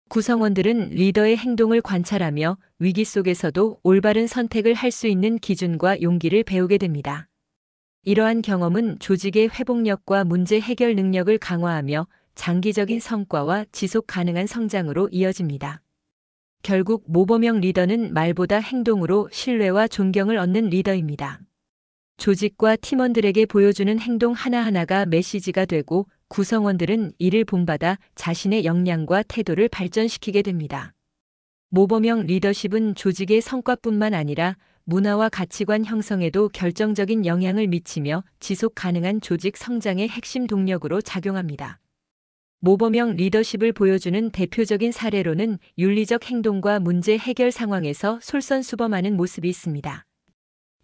구성원들은 리더의 행동을 관찰하며 위기 속에서도 올바른 선택을 할 수 있는 기준과 용기를 배우게 됩니다. 이러한 경험은 조직의 회복력과 문제 해결 능력을 강화하며 장기적인 성과와 지속 가능한 성장으로 이어집니다. 결국 모범형 리더는 말보다 행동으로 신뢰와 존경을 얻는 리더입니다. 조직과 팀원들에게 보여주는 행동 하나하나가 메시지가 되고 구성원들은 이를 본받아 자신의 역량과 태도를 발전시키게 됩니다. 모범형 리더십은 조직의 성과뿐만 아니라 문화와 가치관 형성에도 결정적인 영향을 미치며 지속 가능한 조직 성장의 핵심 동력으로 작용합니다. 모범형 리더십을 보여주는 대표적인 사례로는 윤리적 행동과 문제 해결 상황에서 솔선수범하는 모습이 있습니다.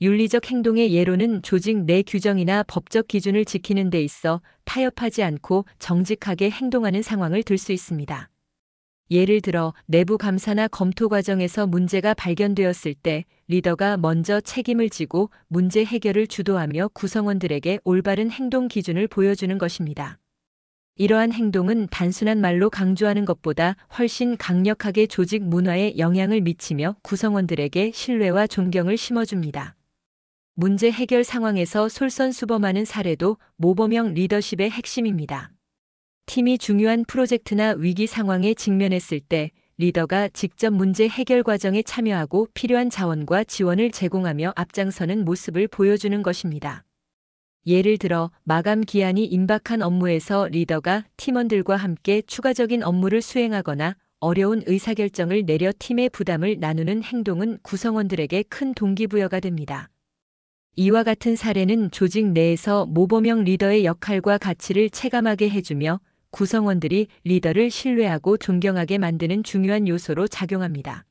윤리적 행동의 예로는 조직 내 규정이나 법적 기준을 지키는 데 있어 타협하지 않고 정직하게 행동하는 상황을 들 수 있습니다. 예를 들어 내부 감사나 검토 과정에서 문제가 발견되었을 때 리더가 먼저 책임을 지고 문제 해결을 주도하며 구성원들에게 올바른 행동 기준을 보여주는 것입니다. 이러한 행동은 단순한 말로 강조하는 것보다 훨씬 강력하게 조직 문화에 영향을 미치며 구성원들에게 신뢰와 존경을 심어줍니다. 문제 해결 상황에서 솔선수범하는 사례도 모범형 리더십의 핵심입니다. 팀이 중요한 프로젝트나 위기 상황에 직면했을 때 리더가 직접 문제 해결 과정에 참여하고 필요한 자원과 지원을 제공하며 앞장서는 모습을 보여주는 것입니다. 예를 들어 마감 기한이 임박한 업무에서 리더가 팀원들과 함께 추가적인 업무를 수행하거나 어려운 의사결정을 내려 팀의 부담을 나누는 행동은 구성원들에게 큰 동기부여가 됩니다. 이와 같은 사례는 조직 내에서 모범형 리더의 역할과 가치를 체감하게 해주며 구성원들이 리더를 신뢰하고 존경하게 만드는 중요한 요소로 작용합니다.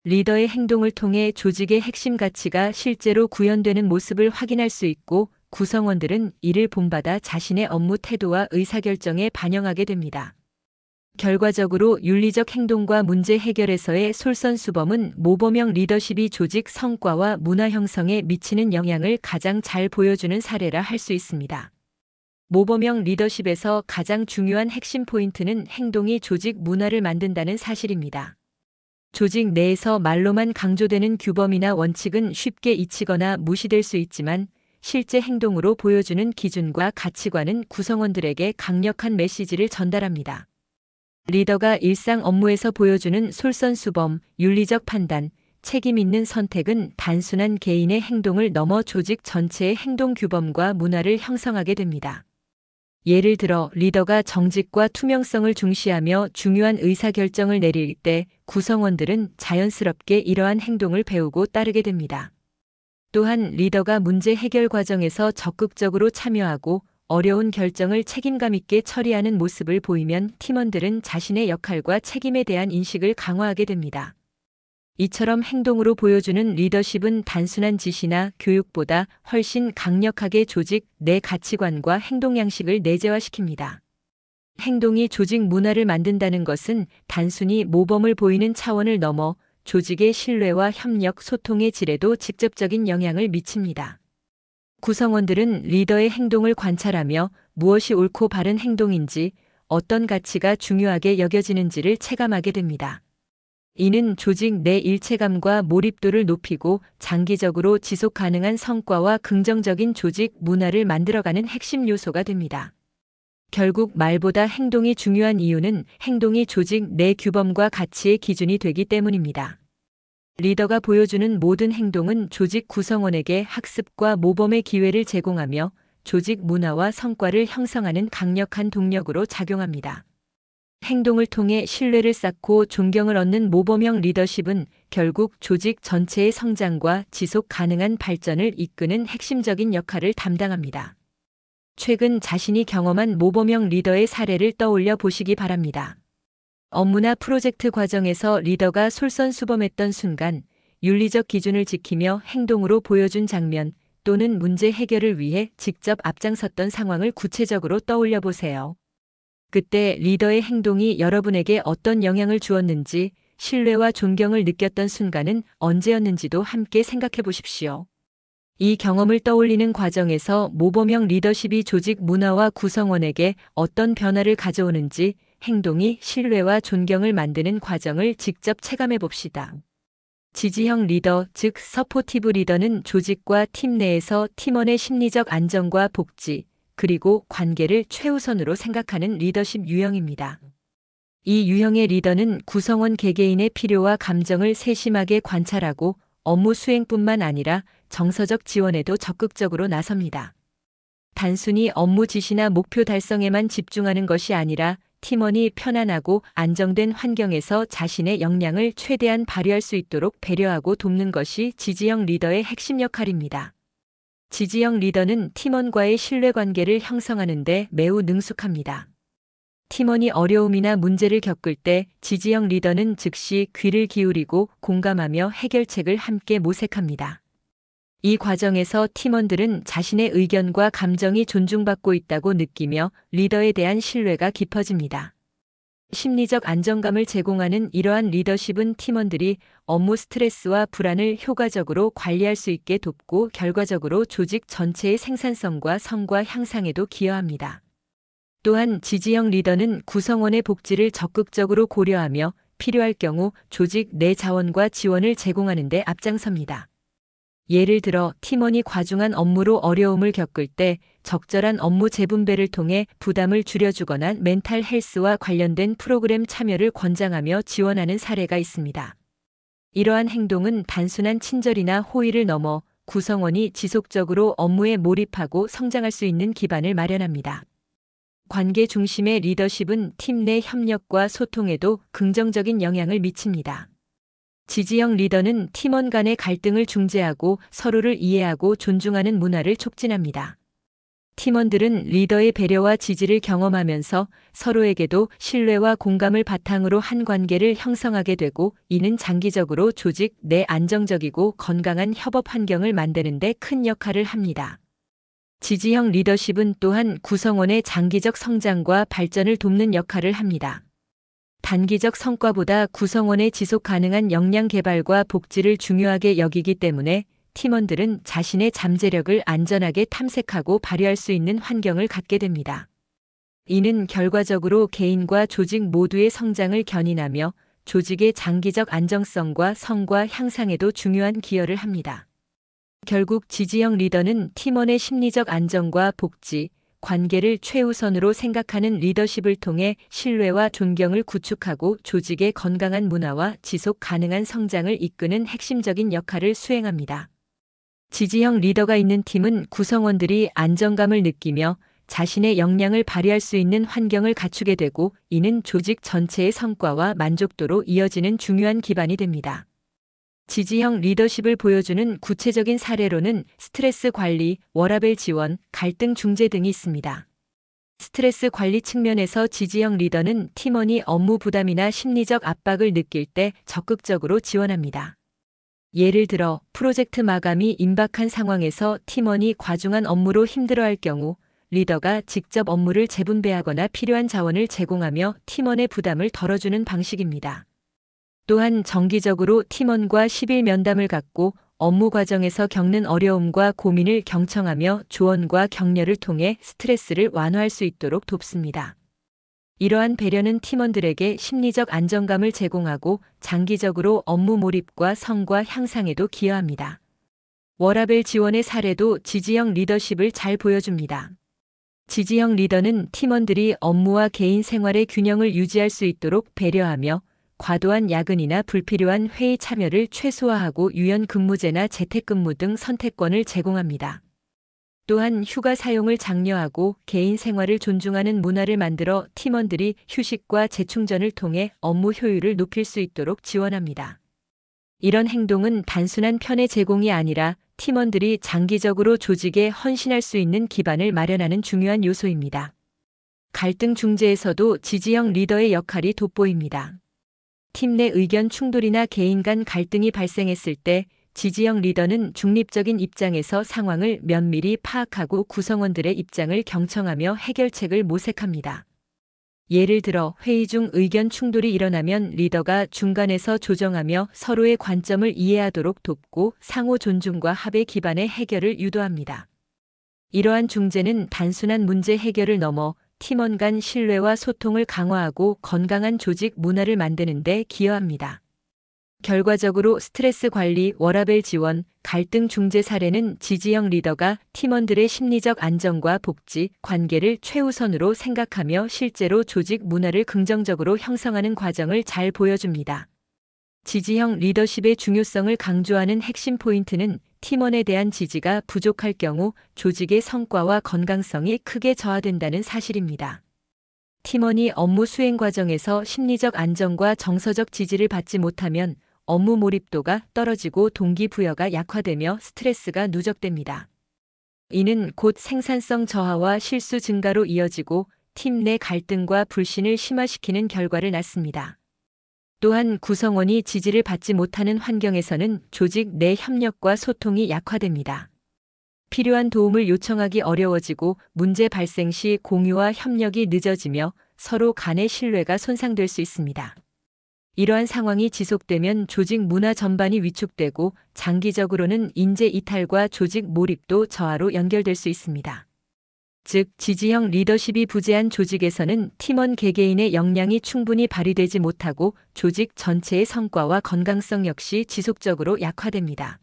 리더의 행동을 통해 조직의 핵심 가치가 실제로 구현되는 모습을 확인할 수 있고 구성원들은 이를 본받아 자신의 업무 태도와 의사결정에 반영하게 됩니다. 결과적으로 윤리적 행동과 문제 해결에서의 솔선수범은 모범형 리더십이 조직 성과와 문화 형성에 미치는 영향을 가장 잘 보여주는 사례라 할 수 있습니다. 모범형 리더십에서 가장 중요한 핵심 포인트는 행동이 조직 문화를 만든다는 사실입니다. 조직 내에서 말로만 강조되는 규범이나 원칙은 쉽게 잊히거나 무시될 수 있지만 실제 행동으로 보여주는 기준과 가치관은 구성원들에게 강력한 메시지를 전달합니다. 리더가 일상 업무에서 보여주는 솔선수범, 윤리적 판단, 책임 있는 선택은 단순한 개인의 행동을 넘어 조직 전체의 행동 규범과 문화를 형성하게 됩니다. 예를 들어 리더가 정직과 투명성을 중시하며 중요한 의사결정을 내릴 때 구성원들은 자연스럽게 이러한 행동을 배우고 따르게 됩니다. 또한 리더가 문제 해결 과정에서 적극적으로 참여하고 어려운 결정을 책임감 있게 처리하는 모습을 보이면 팀원들은 자신의 역할과 책임에 대한 인식을 강화하게 됩니다. 이처럼 행동으로 보여주는 리더십은 단순한 지시나 교육보다 훨씬 강력하게 조직 내 가치관과 행동 양식을 내재화시킵니다. 행동이 조직 문화를 만든다는 것은 단순히 모범을 보이는 차원을 넘어 조직의 신뢰와 협력, 소통의 질에도 직접적인 영향을 미칩니다. 구성원들은 리더의 행동을 관찰하며 무엇이 옳고 바른 행동인지, 어떤 가치가 중요하게 여겨지는지를 체감하게 됩니다. 이는 조직 내 일체감과 몰입도를 높이고 장기적으로 지속 가능한 성과와 긍정적인 조직 문화를 만들어가는 핵심 요소가 됩니다. 결국 말보다 행동이 중요한 이유는 행동이 조직 내 규범과 가치의 기준이 되기 때문입니다. 리더가 보여주는 모든 행동은 조직 구성원에게 학습과 모범의 기회를 제공하며 조직 문화와 성과를 형성하는 강력한 동력으로 작용합니다. 행동을 통해 신뢰를 쌓고 존경을 얻는 모범형 리더십은 결국 조직 전체의 성장과 지속 가능한 발전을 이끄는 핵심적인 역할을 담당합니다. 최근 자신이 경험한 모범형 리더의 사례를 떠올려 보시기 바랍니다. 업무나 프로젝트 과정에서 리더가 솔선수범했던 순간, 윤리적 기준을 지키며 행동으로 보여준 장면 또는 문제 해결을 위해 직접 앞장섰던 상황을 구체적으로 떠올려 보세요. 그때 리더의 행동이 여러분에게 어떤 영향을 주었는지, 신뢰와 존경을 느꼈던 순간은 언제였는지도 함께 생각해 보십시오. 이 경험을 떠올리는 과정에서 모범형 리더십이 조직 문화와 구성원에게 어떤 변화를 가져오는지, 행동이 신뢰와 존경을 만드는 과정을 직접 체감해 봅시다. 지지형 리더, 즉 서포티브 리더는 조직과 팀 내에서 팀원의 심리적 안정과 복지, 그리고 관계를 최우선으로 생각하는 리더십 유형입니다. 이 유형의 리더는 구성원 개개인의 필요와 감정을 세심하게 관찰하고 업무 수행뿐만 아니라 정서적 지원에도 적극적으로 나섭니다. 단순히 업무 지시나 목표 달성에만 집중하는 것이 아니라 팀원이 편안하고 안정된 환경에서 자신의 역량을 최대한 발휘할 수 있도록 배려하고 돕는 것이 지지형 리더의 핵심 역할입니다. 지지형 리더는 팀원과의 신뢰관계를 형성하는 데 매우 능숙합니다. 팀원이 어려움이나 문제를 겪을 때 지지형 리더는 즉시 귀를 기울이고 공감하며 해결책을 함께 모색합니다. 이 과정에서 팀원들은 자신의 의견과 감정이 존중받고 있다고 느끼며 리더에 대한 신뢰가 깊어집니다. 심리적 안정감을 제공하는 이러한 리더십은 팀원들이 업무 스트레스와 불안을 효과적으로 관리할 수 있게 돕고 결과적으로 조직 전체의 생산성과 성과 향상에도 기여합니다. 또한 지지형 리더는 구성원의 복지를 적극적으로 고려하며 필요할 경우 조직 내 자원과 지원을 제공하는 데 앞장섭니다. 예를 들어 팀원이 과중한 업무로 어려움을 겪을 때 적절한 업무 재분배를 통해 부담을 줄여주거나 멘탈 헬스와 관련된 프로그램 참여를 권장하며 지원하는 사례가 있습니다. 이러한 행동은 단순한 친절이나 호의를 넘어 구성원이 지속적으로 업무에 몰입하고 성장할 수 있는 기반을 마련합니다. 관계 중심의 리더십은 팀 내 협력과 소통에도 긍정적인 영향을 미칩니다. 지지형 리더는 팀원 간의 갈등을 중재하고 서로를 이해하고 존중하는 문화를 촉진합니다. 팀원들은 리더의 배려와 지지를 경험하면서 서로에게도 신뢰와 공감을 바탕으로 한 관계를 형성하게 되고, 이는 장기적으로 조직 내 안정적이고 건강한 협업 환경을 만드는 데 큰 역할을 합니다. 지지형 리더십은 또한 구성원의 장기적 성장과 발전을 돕는 역할을 합니다. 단기적 성과보다 구성원의 지속 가능한 역량 개발과 복지를 중요하게 여기기 때문에 팀원들은 자신의 잠재력을 안전하게 탐색하고 발휘할 수 있는 환경을 갖게 됩니다. 이는 결과적으로 개인과 조직 모두의 성장을 견인하며 조직의 장기적 안정성과 성과 향상에도 중요한 기여를 합니다. 결국 지지형 리더는 팀원의 심리적 안정과 복지, 관계를 최우선으로 생각하는 리더십을 통해 신뢰와 존경을 구축하고 조직의 건강한 문화와 지속 가능한 성장을 이끄는 핵심적인 역할을 수행합니다. 지지형 리더가 있는 팀은 구성원들이 안정감을 느끼며 자신의 역량을 발휘할 수 있는 환경을 갖추게 되고, 이는 조직 전체의 성과와 만족도로 이어지는 중요한 기반이 됩니다. 지지형 리더십을 보여주는 구체적인 사례로는 스트레스 관리, 워라밸 지원, 갈등 중재 등이 있습니다. 스트레스 관리 측면에서 지지형 리더는 팀원이 업무 부담이나 심리적 압박을 느낄 때 적극적으로 지원합니다. 예를 들어 프로젝트 마감이 임박한 상황에서 팀원이 과중한 업무로 힘들어할 경우 리더가 직접 업무를 재분배하거나 필요한 자원을 제공하며 팀원의 부담을 덜어주는 방식입니다. 또한 정기적으로 팀원과 10일 면담을 갖고 업무 과정에서 겪는 어려움과 고민을 경청하며 조언과 격려를 통해 스트레스를 완화할 수 있도록 돕습니다. 이러한 배려는 팀원들에게 심리적 안정감을 제공하고 장기적으로 업무 몰입과 성과 향상에도 기여합니다. 워라밸 지원의 사례도 지지형 리더십을 잘 보여줍니다. 지지형 리더는 팀원들이 업무와 개인 생활의 균형을 유지할 수 있도록 배려하며 과도한 야근이나 불필요한 회의 참여를 최소화하고 유연 근무제나 재택근무 등 선택권을 제공합니다. 또한 휴가 사용을 장려하고 개인 생활을 존중하는 문화를 만들어 팀원들이 휴식과 재충전을 통해 업무 효율을 높일 수 있도록 지원합니다. 이런 행동은 단순한 편의 제공이 아니라 팀원들이 장기적으로 조직에 헌신할 수 있는 기반을 마련하는 중요한 요소입니다. 갈등 중재에서도 지지형 리더의 역할이 돋보입니다. 팀 내 의견 충돌이나 개인 간 갈등이 발생했을 때 지지형 리더는 중립적인 입장에서 상황을 면밀히 파악하고 구성원들의 입장을 경청하며 해결책을 모색합니다. 예를 들어 회의 중 의견 충돌이 일어나면 리더가 중간에서 조정하며 서로의 관점을 이해하도록 돕고 상호 존중과 합의 기반의 해결을 유도합니다. 이러한 중재는 단순한 문제 해결을 넘어 팀원 간 신뢰와 소통을 강화하고 건강한 조직 문화를 만드는 데 기여합니다. 결과적으로 스트레스 관리, 워라밸 지원, 갈등 중재 사례는 지지형 리더가 팀원들의 심리적 안정과 복지, 관계를 최우선으로 생각하며 실제로 조직 문화를 긍정적으로 형성하는 과정을 잘 보여줍니다. 지지형 리더십의 중요성을 강조하는 핵심 포인트는 팀원에 대한 지지가 부족할 경우 조직의 성과와 건강성이 크게 저하된다는 사실입니다. 팀원이 업무 수행 과정에서 심리적 안정과 정서적 지지를 받지 못하면 업무 몰입도가 떨어지고 동기부여가 약화되며 스트레스가 누적됩니다. 이는 곧 생산성 저하와 실수 증가로 이어지고 팀 내 갈등과 불신을 심화시키는 결과를 낳습니다. 또한 구성원이 지지를 받지 못하는 환경에서는 조직 내 협력과 소통이 약화됩니다. 필요한 도움을 요청하기 어려워지고 문제 발생 시 공유와 협력이 늦어지며 서로 간의 신뢰가 손상될 수 있습니다. 이러한 상황이 지속되면 조직 문화 전반이 위축되고 장기적으로는 인재 이탈과 조직 몰입도 저하로 연결될 수 있습니다. 즉, 지지형 리더십이 부재한 조직에서는 팀원 개개인의 역량이 충분히 발휘되지 못하고 조직 전체의 성과와 건강성 역시 지속적으로 약화됩니다.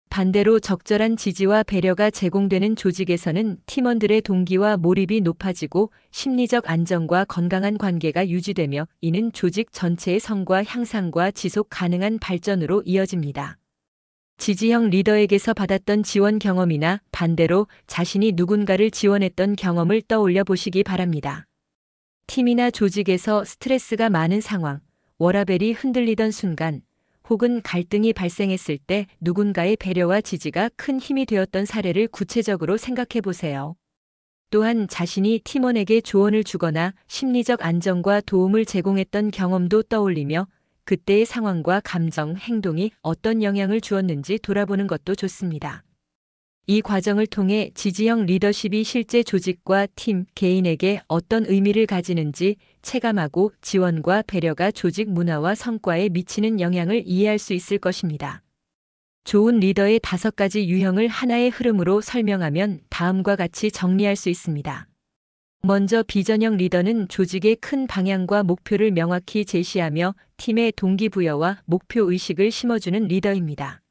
반대로 적절한 지지와 배려가 제공되는 조직에서는 팀원들의 동기와 몰입이 높아지고 심리적 안정과 건강한 관계가 유지되며 이는 조직 전체의 성과 향상과 지속 가능한 발전으로 이어집니다. 지지형 리더에게서 받았던 지원 경험이나 반대로 자신이 누군가를 지원했던 경험을 떠올려 보시기 바랍니다. 팀이나 조직에서 스트레스가 많은 상황, 워라밸이 흔들리던 순간, 혹은 갈등이 발생했을 때 누군가의 배려와 지지가 큰 힘이 되었던 사례를 구체적으로 생각해 보세요. 또한 자신이 팀원에게 조언을 주거나 심리적 안정과 도움을 제공했던 경험도 떠올리며 그때의 상황과 감정, 행동이 어떤 영향을 주었는지 돌아보는 것도 좋습니다. 이 과정을 통해 지지형 리더십이 실제 조직과 팀, 개인에게 어떤 의미를 가지는지 체감하고 지원과 배려가 조직 문화와 성과에 미치는 영향을 이해할 수 있을 것입니다. 좋은 리더의 5가지 유형을 하나의 흐름으로 설명하면 다음과 같이 정리할 수 있습니다. 먼저 비전형 리더는 조직의 큰 방향과 목표를 명확히 제시하며 팀의 동기부여와 목표의식을 심어주는 리더입니다.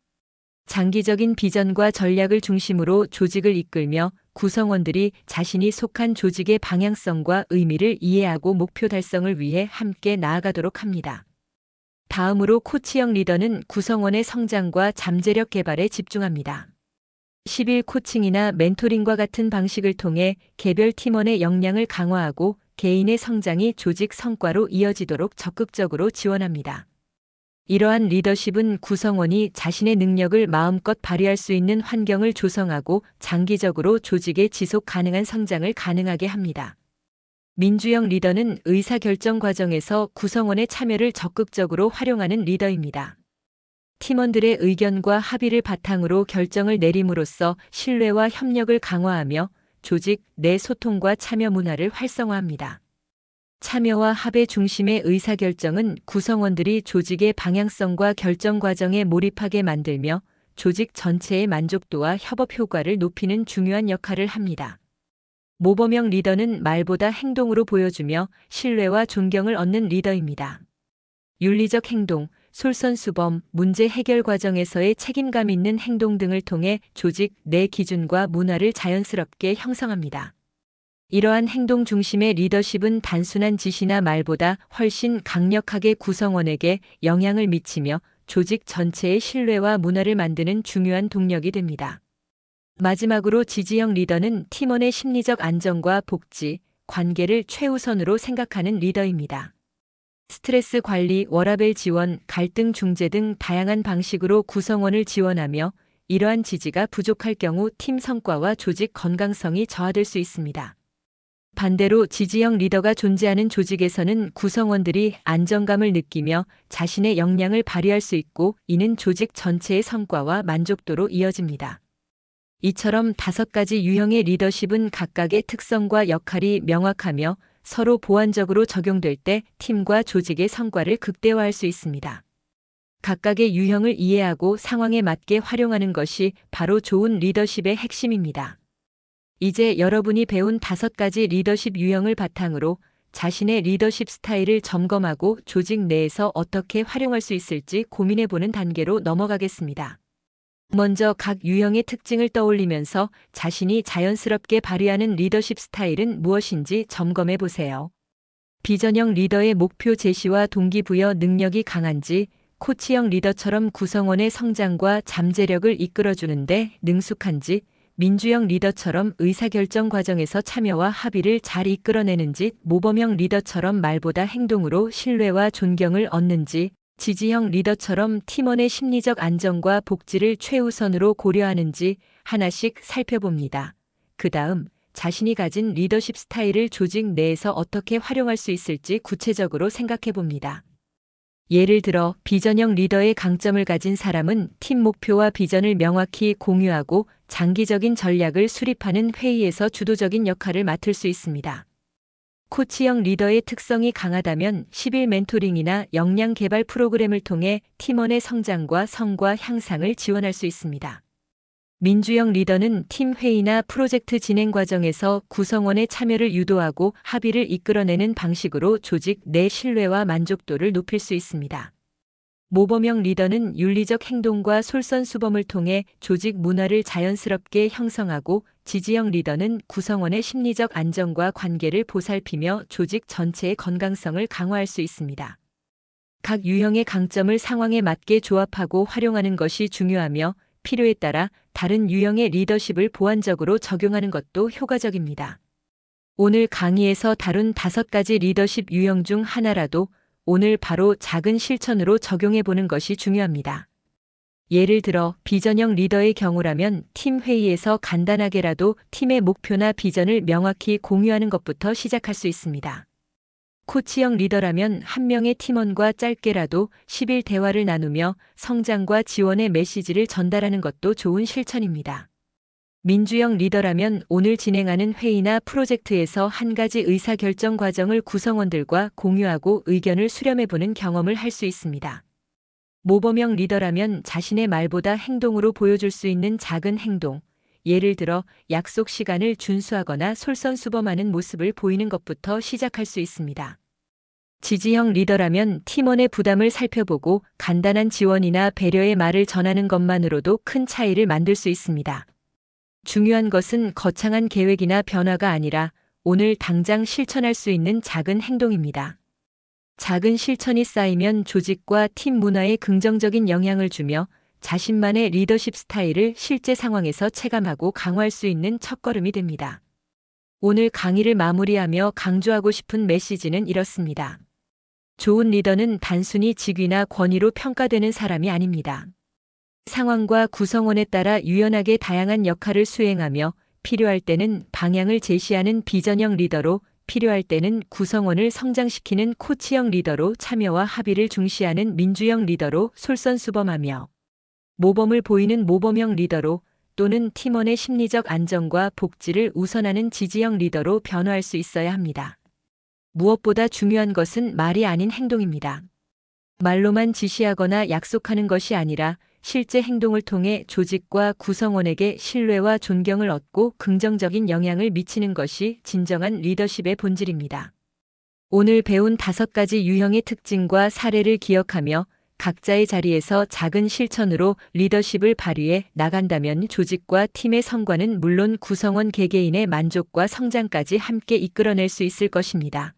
장기적인 비전과 전략을 중심으로 조직을 이끌며 구성원들이 자신이 속한 조직의 방향성과 의미를 이해하고 목표 달성을 위해 함께 나아가도록 합니다. 다음으로 코치형 리더는 구성원의 성장과 잠재력 개발에 집중합니다. 10일 코칭이나 멘토링과 같은 방식을 통해 개별 팀원의 역량을 강화하고 개인의 성장이 조직 성과로 이어지도록 적극적으로 지원합니다. 이러한 리더십은 구성원이 자신의 능력을 마음껏 발휘할 수 있는 환경을 조성하고 장기적으로 조직의 지속 가능한 성장을 가능하게 합니다. 민주형 리더는 의사결정 과정에서 구성원의 참여를 적극적으로 활용하는 리더입니다. 팀원들의 의견과 합의를 바탕으로 결정을 내림으로써 신뢰와 협력을 강화하며 조직 내 소통과 참여 문화를 활성화합니다. 참여와 합의 중심의 의사결정은 구성원들이 조직의 방향성과 결정 과정에 몰입하게 만들며 조직 전체의 만족도와 협업 효과를 높이는 중요한 역할을 합니다. 모범형 리더는 말보다 행동으로 보여주며 신뢰와 존경을 얻는 리더입니다. 윤리적 행동, 솔선수범, 문제 해결 과정에서의 책임감 있는 행동 등을 통해 조직 내 기준과 문화를 자연스럽게 형성합니다. 이러한 행동 중심의 리더십은 단순한 지시나 말보다 훨씬 강력하게 구성원에게 영향을 미치며 조직 전체의 신뢰와 문화를 만드는 중요한 동력이 됩니다. 마지막으로 지지형 리더는 팀원의 심리적 안정과 복지, 관계를 최우선으로 생각하는 리더입니다. 스트레스 관리, 워라밸 지원, 갈등 중재 등 다양한 방식으로 구성원을 지원하며 이러한 지지가 부족할 경우 팀 성과와 조직 건강성이 저하될 수 있습니다. 반대로 지지형 리더가 존재하는 조직에서는 구성원들이 안정감을 느끼며 자신의 역량을 발휘할 수 있고 이는 조직 전체의 성과와 만족도로 이어집니다. 이처럼 5가지 유형의 리더십은 각각의 특성과 역할이 명확하며 서로 보완적으로 적용될 때 팀과 조직의 성과를 극대화할 수 있습니다. 각각의 유형을 이해하고 상황에 맞게 활용하는 것이 바로 좋은 리더십의 핵심입니다. 이제 여러분이 배운 5가지 리더십 유형을 바탕으로 자신의 리더십 스타일을 점검하고 조직 내에서 어떻게 활용할 수 있을지 고민해보는 단계로 넘어가겠습니다. 먼저 각 유형의 특징을 떠올리면서 자신이 자연스럽게 발휘하는 리더십 스타일은 무엇인지 점검해 보세요. 비전형 리더의 목표 제시와 동기부여 능력이 강한지, 코치형 리더처럼 구성원의 성장과 잠재력을 이끌어주는데 능숙한지, 민주형 리더처럼 의사결정 과정에서 참여와 합의를 잘 이끌어내는지, 모범형 리더처럼 말보다 행동으로 신뢰와 존경을 얻는지, 지지형 리더처럼 팀원의 심리적 안정과 복지를 최우선으로 고려하는지 하나씩 살펴봅니다. 그 다음 자신이 가진 리더십 스타일을 조직 내에서 어떻게 활용할 수 있을지 구체적으로 생각해 봅니다. 예를 들어 비전형 리더의 강점을 가진 사람은 팀 목표와 비전을 명확히 공유하고 장기적인 전략을 수립하는 회의에서 주도적인 역할을 맡을 수 있습니다. 코치형 리더의 특성이 강하다면 10일 멘토링이나 역량 개발 프로그램을 통해 팀원의 성장과 성과 향상을 지원할 수 있습니다. 민주형 리더는 팀 회의나 프로젝트 진행 과정에서 구성원의 참여를 유도하고 합의를 이끌어내는 방식으로 조직 내 신뢰와 만족도를 높일 수 있습니다. 모범형 리더는 윤리적 행동과 솔선수범을 통해 조직 문화를 자연스럽게 형성하고, 지지형 리더는 구성원의 심리적 안정과 관계를 보살피며 조직 전체의 건강성을 강화할 수 있습니다. 각 유형의 강점을 상황에 맞게 조합하고 활용하는 것이 중요하며, 필요에 따라 다른 유형의 리더십을 보완적으로 적용하는 것도 효과적입니다. 오늘 강의에서 다룬 5가지 리더십 유형 중 하나라도 오늘 바로 작은 실천으로 적용해 보는 것이 중요합니다. 예를 들어 비전형 리더의 경우라면 팀 회의에서 간단하게라도 팀의 목표나 비전을 명확히 공유하는 것부터 시작할 수 있습니다. 코치형 리더라면 한 명의 팀원과 짧게라도 10일 대화를 나누며 성장과 지원의 메시지를 전달하는 것도 좋은 실천입니다. 민주형 리더라면 오늘 진행하는 회의나 프로젝트에서 한 가지 의사결정 과정을 구성원들과 공유하고 의견을 수렴해보는 경험을 할 수 있습니다. 모범형 리더라면 자신의 말보다 행동으로 보여줄 수 있는 작은 행동, 예를 들어 약속 시간을 준수하거나 솔선수범하는 모습을 보이는 것부터 시작할 수 있습니다. 지지형 리더라면 팀원의 부담을 살펴보고 간단한 지원이나 배려의 말을 전하는 것만으로도 큰 차이를 만들 수 있습니다. 중요한 것은 거창한 계획이나 변화가 아니라 오늘 당장 실천할 수 있는 작은 행동입니다. 작은 실천이 쌓이면 조직과 팀 문화에 긍정적인 영향을 주며 자신만의 리더십 스타일을 실제 상황에서 체감하고 강화할 수 있는 첫걸음이 됩니다. 오늘 강의를 마무리하며 강조하고 싶은 메시지는 이렇습니다. 좋은 리더는 단순히 직위나 권위로 평가되는 사람이 아닙니다. 상황과 구성원에 따라 유연하게 다양한 역할을 수행하며 필요할 때는 방향을 제시하는 비전형 리더로, 필요할 때는 구성원을 성장시키는 코치형 리더로, 참여와 합의를 중시하는 민주형 리더로 솔선수범하며 모범을 보이는 모범형 리더로, 또는 팀원의 심리적 안정과 복지를 우선하는 지지형 리더로 변화할 수 있어야 합니다. 무엇보다 중요한 것은 말이 아닌 행동입니다. 말로만 지시하거나 약속하는 것이 아니라 실제 행동을 통해 조직과 구성원에게 신뢰와 존경을 얻고 긍정적인 영향을 미치는 것이 진정한 리더십의 본질입니다. 오늘 배운 5가지 유형의 특징과 사례를 기억하며 각자의 자리에서 작은 실천으로 리더십을 발휘해 나간다면 조직과 팀의 성과는 물론 구성원 개개인의 만족과 성장까지 함께 이끌어낼 수 있을 것입니다.